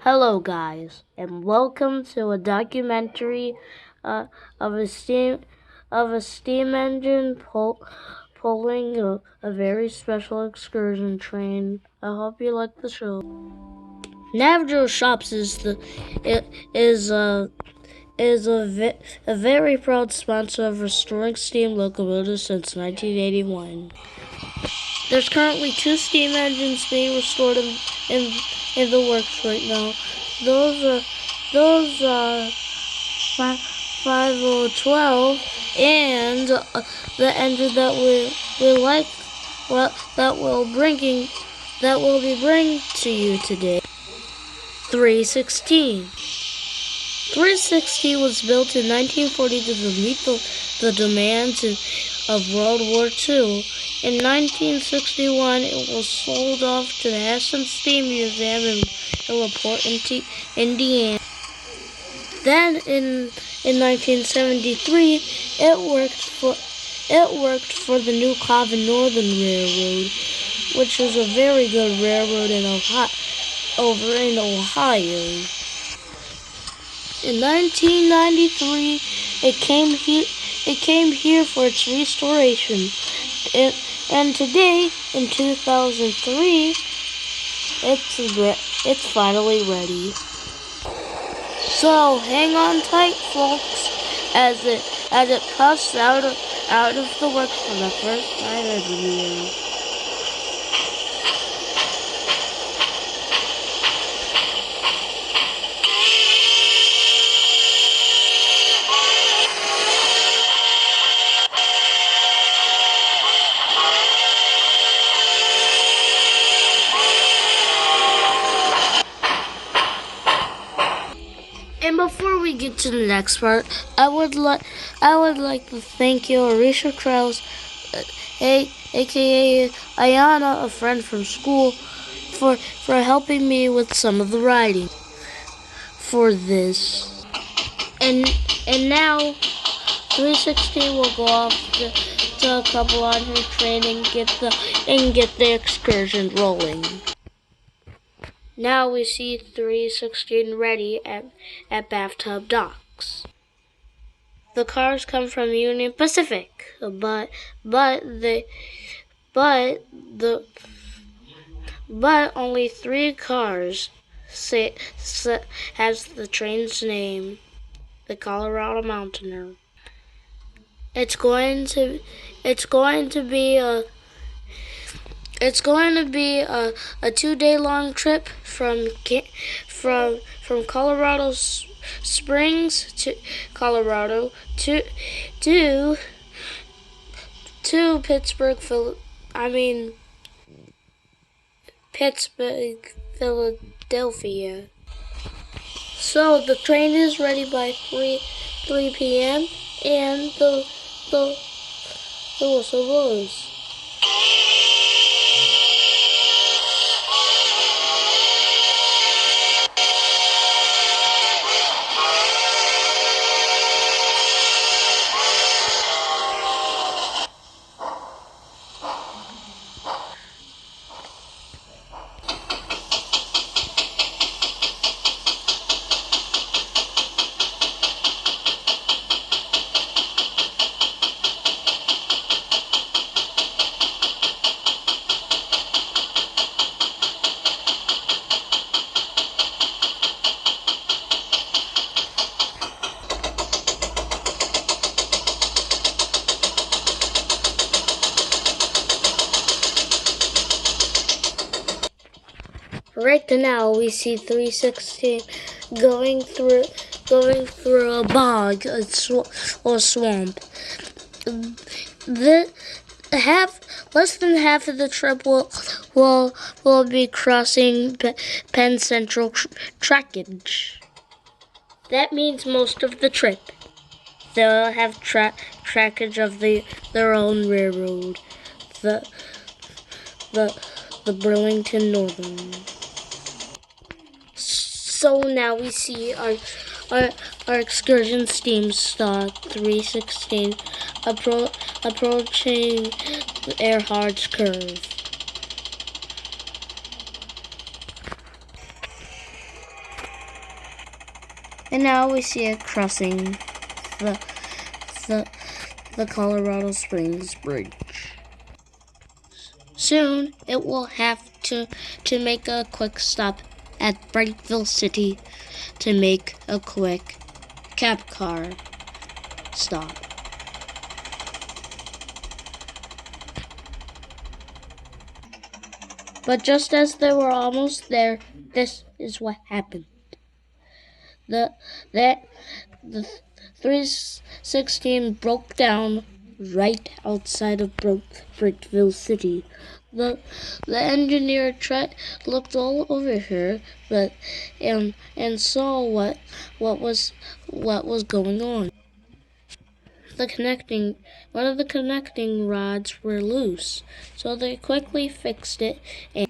Hello, guys, and welcome to a documentary uh, of a steam engine pulling a very special excursion train. I hope you like the show. Navjo Shops is a very proud sponsor of restoring steam locomotives since 1981. There's currently two steam engines being restored in the works right now. Those are 5012, and the engine that we like, well, that will be bringing to you today. 316. 360 was built in 1940 to meet the demands of World War II. In 1961, it was sold off to the Hassan Steam Museum in LaPorte, Indiana. Then, in 1973, it worked for the New Cleveland Northern Railroad, which is a very good railroad over in Ohio. In 1993, it came here for its restoration, and today, in 2003, it's finally ready. So hang on tight, folks, as it puffs out of the works for the first time ever. And before we get to the next part, I would like to thank you, Arisha Krause, aka Ayana, a friend from school, for helping me with some of the writing for this. And now 316 will go off to a couple on her train and get the excursion rolling. Now we see 316 ready at Bathtub Docks. The cars come from Union Pacific, but only 3 cars has the train's name, the Colorado Mountaineer. It's going to be a 2-day long trip from Colorado Springs to Colorado to Pittsburgh, Philadelphia. So the train is ready by 3 p.m. and the whistle blows. Right now, we see 316 going through a bog, or swamp. Less than half of the trip will be crossing Penn Central trackage. That means most of the trip they'll have trackage of their own railroad, the Burlington Northern. So now we see our excursion steam stock 316 approaching Earhart's Curve. And now we see it crossing the the, the Colorado Springs Bridge. Soon it will have to make a quick stop at Brightville City to make a quick cab car stop. But just as they were almost there, this is what happened. The 316 broke down right outside of Brickville City. The engineer looked all over here, but and saw what was going on. One of the connecting rods were loose, so they quickly fixed it, and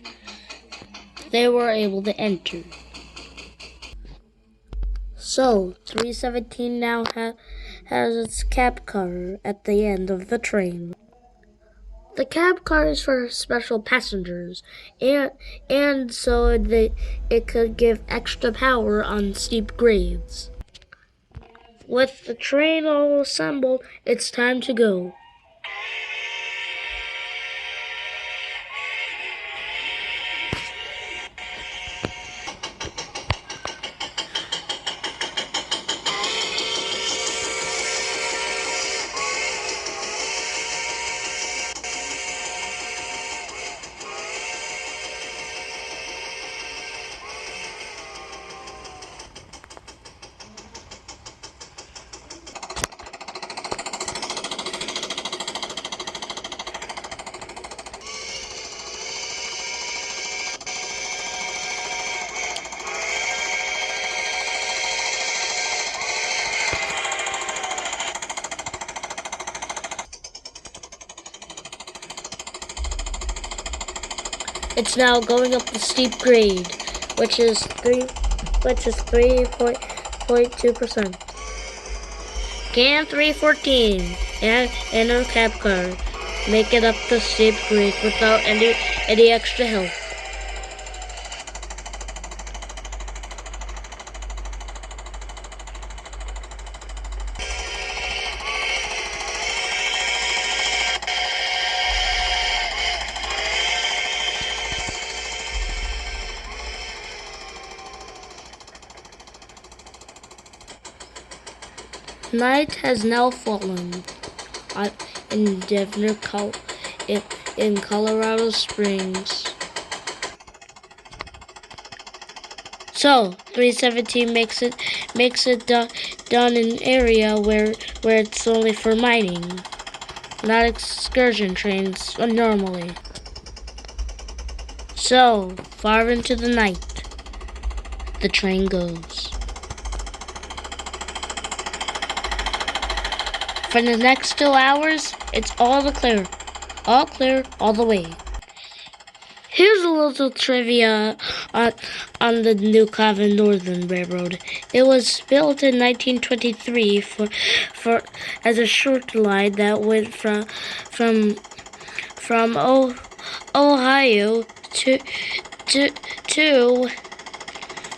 they were able to enter. So, 317 now has its cab car at the end of the train. The cab car is for special passengers, and so it could give extra power on steep grades. With the train all assembled, it's time to go. It's now going up the steep grade, which is 3.2%. Can 314 and our cab car make it up the steep grade without any extra help? Night has now fallen in Denver, in Colorado Springs. So 317 makes it done in an area where it's only for mining, not excursion trains normally. So far into the night, the train goes. For the next 2 hours, it's all clear all the way. Here's a little trivia on the New Cleveland Northern Railroad. It was built in 1923 for as a short line that went from Ohio to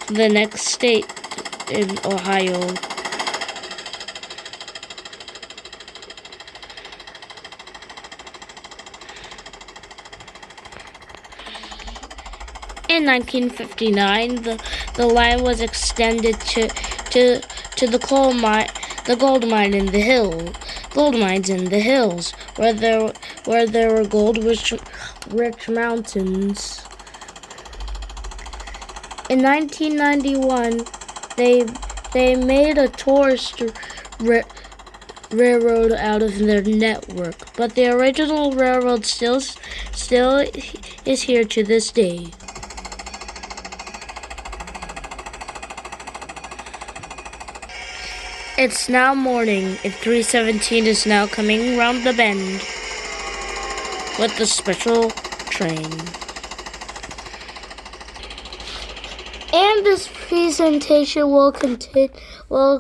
the next state in Ohio. In 1959, the line was extended to the gold mines in the hills, where there were gold-rich mountains. In 1991, they made a tourist railroad out of their network, but the original railroad still is here to this day. It's now morning, and 317 is now coming round the bend with the special train. And this presentation will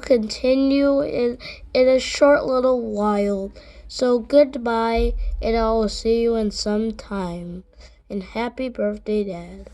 continue in a short little while. So goodbye, and I will see you in some time. And happy birthday, Dad.